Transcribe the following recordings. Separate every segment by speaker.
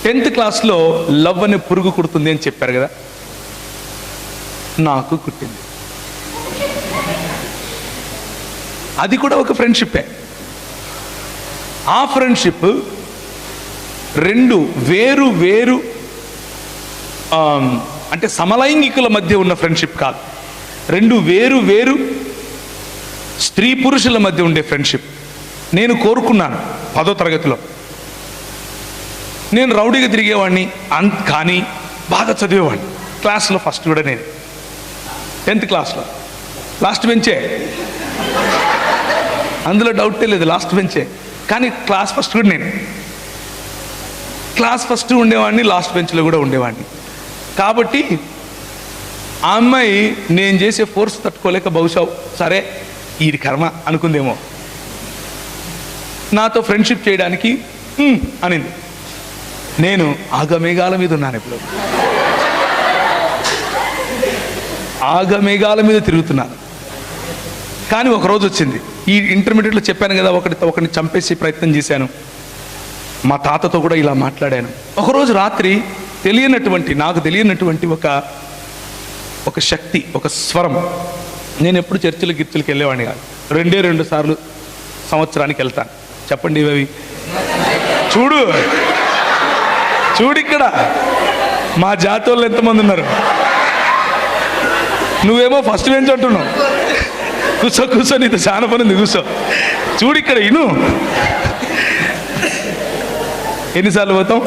Speaker 1: 10th క్లాస్లో love అనే పురుగు కుడుతుంది అని చెప్పారు కదా, నాకు కుట్టింది. అది కూడా ఒక ఫ్రెండ్షిప్పే. ఆ ఫ్రెండ్షిప్ రెండు వేరు వేరు అంటే సమలైంగికుల మధ్య ఉన్న ఫ్రెండ్షిప్ కాదు, రెండు వేరు వేరు స్త్రీ పురుషుల మధ్య ఉండే ఫ్రెండ్షిప్. నేను కోరుకున్నాను 10వ తరగతిలో. నేను రౌడీగా తిరిగేవాడిని, కానీ బాగా చదివేవాడిని. క్లాస్లో ఫస్ట్ కూడా నేను 10th క్లాస్లో లాస్ట్ బెంచే, అందులో డౌటే లేదు, లాస్ట్ బెంచే. కానీ క్లాస్ ఫస్ట్ కూడా నేను, క్లాస్ ఫస్ట్ ఉండేవాడిని, లాస్ట్ బెంచ్లో కూడా ఉండేవాడిని. కాబట్టి ఆ అమ్మాయి నేను చేసే ఫోర్స్ తట్టుకోలేక బహుశా సరే ఈ కర్మ అనుకుందేమో, నాతో ఫ్రెండ్షిప్ చేయడానికి అనింది. నేను ఆగమేఘాల మీద ఉన్నాను, ఇప్పుడు ఆగమేఘాల మీద తిరుగుతున్నాను. కానీ ఒకరోజు వచ్చింది, ఈ ఇంటర్మీడియట్లో చెప్పాను కదా, ఒకరిని చంపేసి ప్రయత్నం చేశాను. మా తాతతో కూడా ఇలా మాట్లాడాను. ఒకరోజు రాత్రి నాకు తెలియనటువంటి ఒక శక్తి, ఒక స్వరం. నేను ఎప్పుడు గిర్చులకి వెళ్ళేవాడిని కాదు, 2 సార్లు సంవత్సరానికి వెళ్తాను. చెప్పండి ఇవి. చూడు ఇక్కడ మా జాతి వాళ్ళు ఎంతమంది ఉన్నారు. నువ్వేమో ఫస్ట్ బెంచ్ అంటున్నావు. కూర్చో నీతో చాలా పని ఉంది, కూర్చో. చూడు ఇక్కడ ఇను. ఎన్నిసార్లు పోతాం?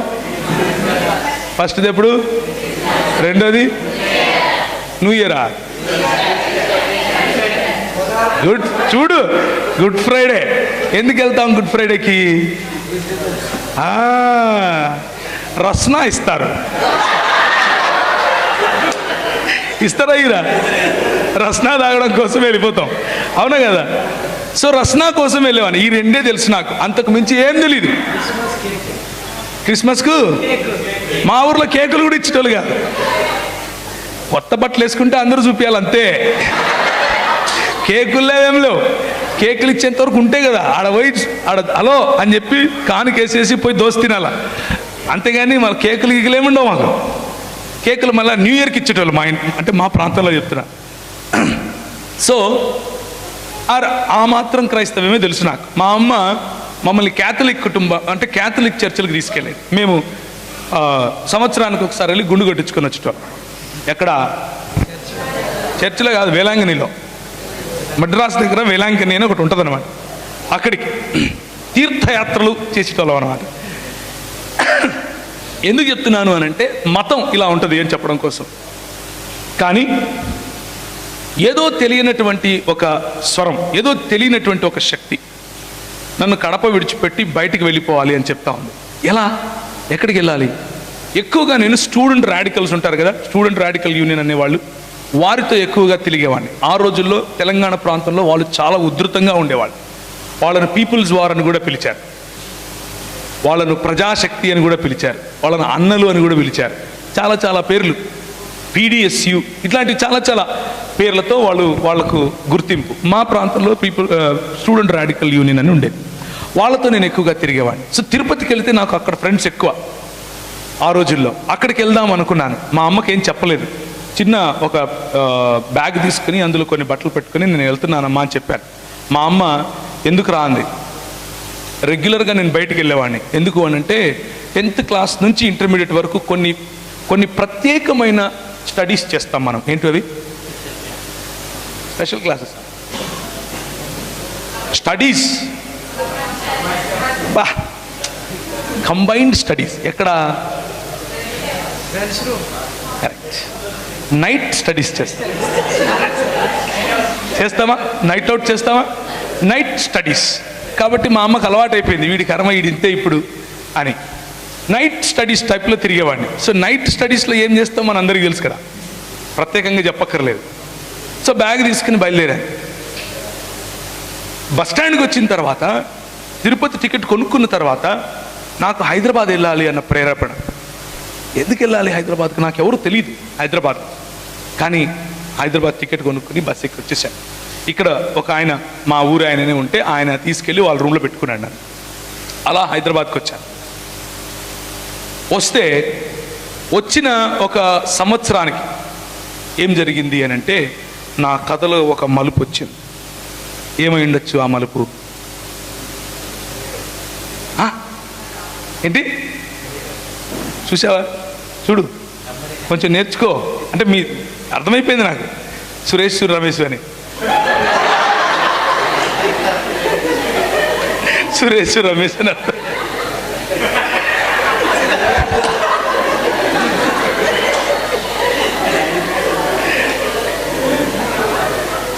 Speaker 1: ఫస్ట్ది ఎప్పుడు? రెండోది న్యూ ఇయరా? చూడు గుడ్ ఫ్రైడే. ఎందుకు వెళ్తాం గుడ్ ఫ్రైడేకి? రస్నా ఇస్తారు. ఇస్తారా? ఇరా రస్నా తాగడం కోసం వెళ్ళిపోతాం, అవునా కదా? సో రస్నా కోసం వెళ్ళేవాడిని. ఈ రెండే తెలుసు నాకు, అంతకు మించి ఏం తెలీదు. క్రిస్మస్కు మా ఊర్లో కేకులు కూడా ఇచ్చేటోళ్ళు కాదు. కొత్త బట్టలు వేసుకుంటే అందరూ చూపించాలి అంతే. కేకుల్లో ఏం లేవు. కేకులు ఇచ్చేంత వరకు ఉంటే కదా హలో అని చెప్పి కానుకేసేసి పోయి దోశ తినాల, అంతేగాని మన కేకులు గీకులేముండవు మాకు. కేకులు మళ్ళీ న్యూ ఇయర్కి ఇచ్చేటోళ్ళు మా ఇంటి, అంటే మా ప్రాంతంలో చెప్తున్నా. సో ఆ మాత్రం క్రైస్తవమే తెలుసు నాకు. మా అమ్మ మమ్మల్ని క్యాథలిక్ కుటుంబం, అంటే క్యాథలిక్ చర్చిలకు తీసుకెళ్ళేది. మేము సంవత్సరానికి ఒకసారి వెళ్ళి గుండు కొట్టించుకొని వచ్చేటోళ్ళం. ఎక్కడ? చర్చిలో కాదు, వేలాంగణిలో. మద్రాసు దగ్గర వేలాంగణి అని ఒకటి ఉంటుంది అనమాట. అక్కడికి తీర్థయాత్రలు చేసేటోళ్ళం అనమాట. ఎందుకు చెప్తున్నాను అని అంటే, మతం ఇలా ఉంటుంది అని చెప్పడం కోసం. కానీ ఏదో తెలియనటువంటి ఒక స్వరం, ఏదో తెలియనటువంటి ఒక శక్తి నన్ను కడప విడిచిపెట్టి బయటికి వెళ్ళిపోవాలి అని చెప్తా ఉంది. ఎలా? ఎక్కడికి వెళ్ళాలి? ఎక్కువగా నేను స్టూడెంట్ రాడికల్స్ ఉంటారు కదా, స్టూడెంట్ రాడికల్ యూనియన్ అనేవాళ్ళు, వారితో ఎక్కువగా తిరిగేవాడిని. ఆ రోజుల్లో తెలంగాణ ప్రాంతంలో వాళ్ళు చాలా ఉధృతంగా ఉండేవాళ్ళు. వాళ్ళను పీపుల్స్ వార్ అని కూడా పిలిచారు, వాళ్ళను ప్రజాశక్తి అని కూడా పిలిచారు, వాళ్ళను అన్నలు అని కూడా పిలిచారు. చాలా చాలా పేర్లు, PDSU ఇట్లాంటివి చాలా చాలా పేర్లతో వాళ్ళకు గుర్తింపు. మా ప్రాంతంలో స్టూడెంట్ రాడికల్ యూనియన్ అని ఉండేది. వాళ్ళతో నేను ఎక్కువగా తిరిగేవాడిని. సో తిరుపతికి వెళ్తే నాకు అక్కడ ఫ్రెండ్స్ ఎక్కువ. ఆ రోజుల్లో అక్కడికి వెళ్దాం అనుకున్నాను. మా అమ్మకి ఏం చెప్పలేదు. చిన్న ఒక బ్యాగ్ తీసుకుని అందులో కొన్ని బట్టలు పెట్టుకుని నేను వెళ్తున్నానమ్మా అని చెప్పాను. మా అమ్మ ఎందుకు రా అంది. రెగ్యులర్గా నేను బయటికి వెళ్ళేవాడిని. ఎందుకు అని అంటే 10th క్లాస్ నుంచి ఇంటర్మీడియట్ వరకు కొన్ని ప్రత్యేకమైన స్టడీస్ చేస్తాం మనం. ఏంటి అవి? Special classes, studies, combined studies. ఎక్కడ? కరెక్ట్. నైట్ స్టడీస్ చేస్తామా? నైట్ అవుట్ చేస్తామా? Night studies. కాబట్టి మా అమ్మకు అలవాటు అయిపోయింది, వీడి కర్మ వీడింతే ఇప్పుడు అని. నైట్ స్టడీస్ టైప్లో తిరిగేవాడిని. సో నైట్ స్టడీస్లో ఏం చేస్తాం మన అందరికీ తెలుసు కదా, ప్రత్యేకంగా చెప్పక్కర్లేదు. సో బ్యాగ్ తీసుకుని బయలుదేరాను. బస్ స్టాండ్కి వచ్చిన తర్వాత, తిరుపతి టికెట్ కొనుక్కున్న తర్వాత నాకు హైదరాబాద్ వెళ్ళాలి అన్న ప్రేరేపణ. ఎందుకు వెళ్ళాలి హైదరాబాద్కి? నాకు ఎవరు తెలియదు హైదరాబాద్. కానీ హైదరాబాద్ టికెట్ కొనుక్కుని బస్ ఎక్కి వచ్చేసాను. ఇక్కడ ఒక ఆయన, మా ఊరు ఆయననే ఉంటే, ఆయన తీసుకెళ్ళి వాళ్ళ రూమ్లో పెట్టుకున్నాడు నన్ను. అలా హైదరాబాద్కి వచ్చాను. వస్తే వచ్చిన ఒక సంవత్సరానికి ఏం జరిగింది అని అంటే నా కథలో ఒక మలుపు వచ్చింది. ఏమై ఉండొచ్చు ఆ మలుపు? ఏంటి చూసావా? చూడు, కొంచెం నేర్చుకో. అంటే మీ అర్థమైపోయింది నాకు, సురేష్ రమేష్ అని. సురేష్ రమేష్ అని అర్థం.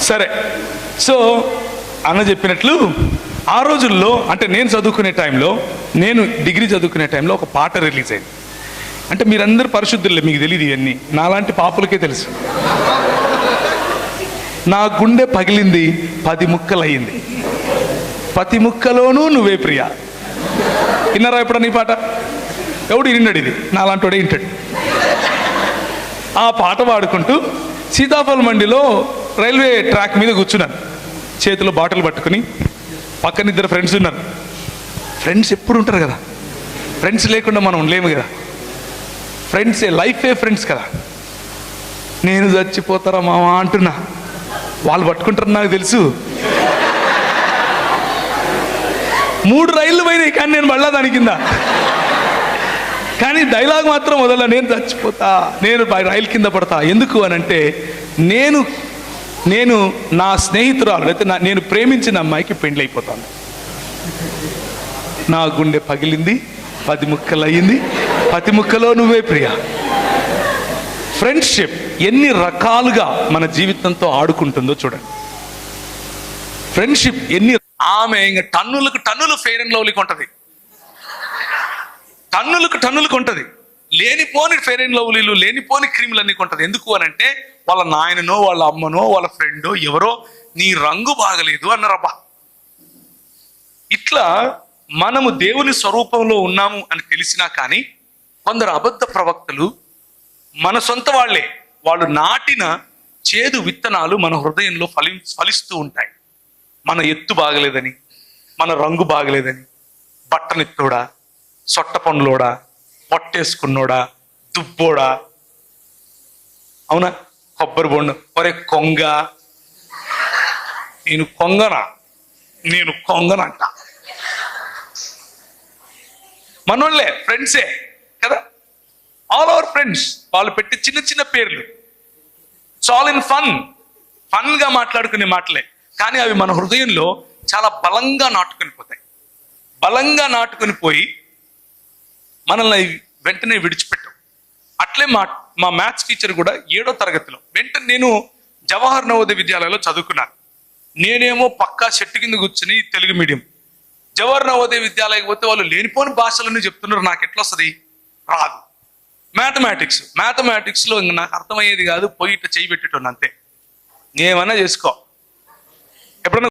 Speaker 1: సరే, సో అన్న చెప్పినట్లు ఆ రోజుల్లో, అంటే నేను చదువుకునే టైంలో, నేను డిగ్రీ చదువుకునే టైంలో ఒక పాట రిలీజ్ అయింది. అంటే మీరందరూ పరిశుద్ధులే, మీకు తెలియదు ఇవన్నీ, నాలాంటి పాపులకే తెలుసు. నా గుండె పగిలింది 10 ముక్కలయ్యింది, 10 ముక్కలోనూ నువ్వే ప్రియా. విన్నారా ఎప్పుడన్నా ఈ పాట? ఎవడు విన్నాడు? ఇది నాలాంటి వాడే వింటాడు. ఆ పాట పాడుకుంటూ సీతాఫల్ మండిలో రైల్వే ట్రాక్ మీద కూర్చున్నాను, చేతిలో బాటిల్ పట్టుకుని. పక్కన 2 ఫ్రెండ్స్ ఉన్నారు. ఫ్రెండ్స్ ఎప్పుడు ఉంటారు కదా, ఫ్రెండ్స్ లేకుండా మనం ఉండలేము కదా. ఫ్రెండ్సే లైఫే, ఫ్రెండ్స్ కదా. నేను చచ్చిపోతారా మావా అంటున్నా, వాళ్ళు పట్టుకుంటారు నాకు తెలుసు. 3 రైళ్ళు పోయినాయి, కానీ నేను మళ్ళా దాని కింద. కానీ డైలాగ్ మాత్రం వదల, నేను చచ్చిపోతా, నేను రైలు కింద పడతా. ఎందుకు అని అంటే నేను నా స్నేహితురాలు, లేకపోతే నేను ప్రేమించిన అమ్మాయికి పెండ్లి అయిపోతాను. నా గుండె పగిలింది, 10 ముక్కలు అయ్యింది, 10 ముక్కలో నువ్వే ప్రియా. ఫ్రెండ్షిప్ ఎన్ని రకాలుగా మన జీవితంతో ఆడుకుంటుందో చూడండి. ఫ్రెండ్షిప్ ఆమె ఇంకా టన్నులకు టన్నులు ఫెయిర్ అండ్ లవ్లీ కొంటది, టన్నులకు టన్నులు కొంటది. లేనిపోని ఫెయిర్ అండ్ లవ్లీలు, లేనిపోని క్రీములన్నీ కొంటది. ఎందుకు అని అంటే వాళ్ళ నాయననో, వాళ్ళ అమ్మనో, వాళ్ళ ఫ్రెండో ఎవరో నీ రంగు బాగలేదు అన్నారబ్బా. ఇట్లా మనము దేవుని స్వరూపంలో ఉన్నాము అని తెలిసినా కానీ కొందరు అబద్ధ ప్రవక్తలు మన సొంత వాళ్ళే, వాళ్ళు నాటిన చేదు విత్తనాలు మన హృదయంలో ఫలిస్తూ ఉంటాయి. మన ఎత్తు బాగలేదని, మన రంగు బాగలేదని, బట్టనెత్తోడా, సొట్ట పండ్లోడా, పొట్టేసుకున్నోడా, దుబ్బోడా, అవునా, కొబ్బరి బొండు, ఒరే కొంగ, నేను కొంగనంట. మనోళ్ళే, ఫ్రెండ్సే కదా, ఆల్ అవర్ ఫ్రెండ్స్. వాళ్ళు పెట్టి చిన్న చిన్న పేర్లు, ఆల్ ఇన్ ఫన్గా మాట్లాడుకునే మాటలే, కానీ అవి మన హృదయంలో చాలా బలంగా నాటుకొని పోతాయి. బలంగా నాటుకొని పోయి మనల్ని వెంటనే విడిచిపెట్టాం. అట్లే మా మ్యాథ్స్ టీచర్ కూడా 7వ తరగతిలో వెంటనే, నేను జవహర్ నవోదయ విద్యాలయంలో చదువుకున్నాను. నేనేమో పక్కా చెట్టు కింద కూర్చుని తెలుగు మీడియం. జవహర్ నవోదయ విద్యాలయకి పోతే వాళ్ళు లేనిపోని భాషలన్నీ చెప్తున్నారు, నాకు ఎట్లా వస్తుంది? రాదు. మ్యాథమెటిక్స్లో ఇంక నాకు అర్థమయ్యేది కాదు, పోయి ఇట్లా చేయి పెట్టేటోను అంతే. ఏమన్నా చేసుకో. ఎప్పుడన్నా